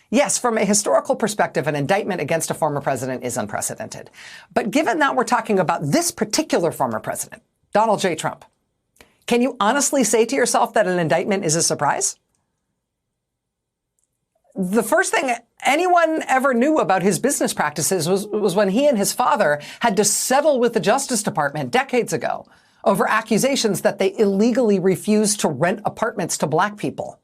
Yes, from a historical perspective, an indictment against a former president is unprecedented. But given that we're talking about this particular former president, Donald J. Trump, can you honestly say to yourself that an indictment is a surprise? The first thing anyone ever knew about his business practices was when he and his father had to settle with the Justice Department decades ago over accusations that they illegally refused to rent apartments to black people.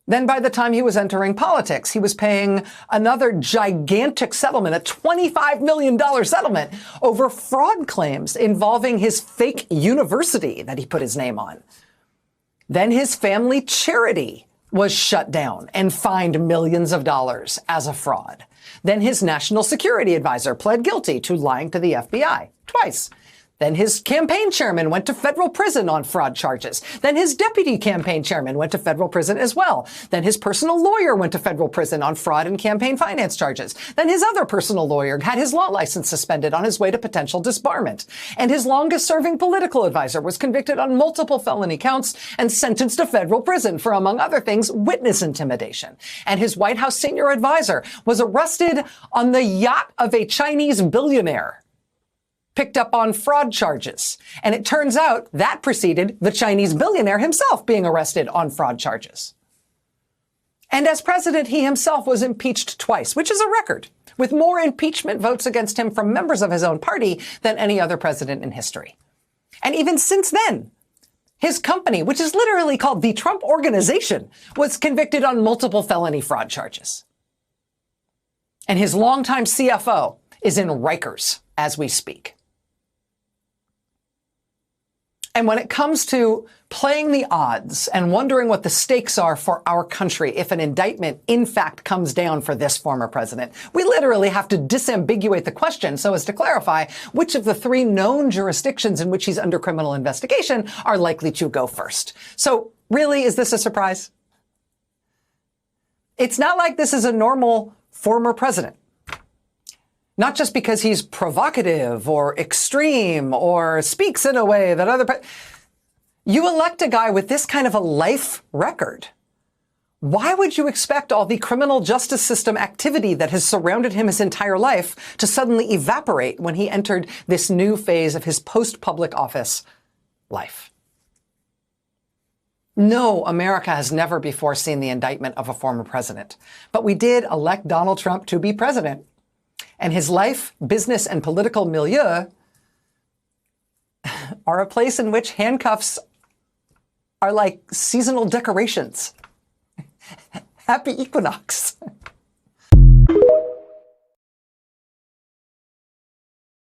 Then by the time he was entering politics, he was paying another gigantic settlement, a $25 million settlement over fraud claims involving his fake university that he put his name on. Then his family charity was shut down and fined millions of dollars as a fraud. Then his national security advisor pled guilty to lying to the FBI twice. Then his campaign chairman went to federal prison on fraud charges. Then his deputy campaign chairman went to federal prison as well. Then his personal lawyer went to federal prison on fraud and campaign finance charges. Then his other personal lawyer had his law license suspended on his way to potential disbarment. And his longest serving political advisor was convicted on multiple felony counts and sentenced to federal prison for, among other things, witness intimidation. And his White House senior advisor was arrested on the yacht of a Chinese billionaire, picked up on fraud charges. And it turns out that preceded the Chinese billionaire himself being arrested on fraud charges. And as president, he himself was impeached twice, which is a record, with more impeachment votes against him from members of his own party than any other president in history. And even since then, his company, which is literally called the Trump Organization, was convicted on multiple felony fraud charges. And his longtime CFO is in Rikers as we speak. And when it comes to playing the odds and wondering what the stakes are for our country if an indictment in fact comes down for this former president, we literally have to disambiguate the question so as to clarify which of the three known jurisdictions in which he's under criminal investigation are likely to go first. So really, is this a surprise? It's not like this is a normal former president. Not just because he's provocative or extreme or speaks in a way that you elect a guy with this kind of a life record. Why would you expect all the criminal justice system activity that has surrounded him his entire life to suddenly evaporate when he entered this new phase of his post-public office life? No, America has never before seen the indictment of a former president, but we did elect Donald Trump to be president. And his life, business, and political milieu are a place in which handcuffs are like seasonal decorations. Happy equinox.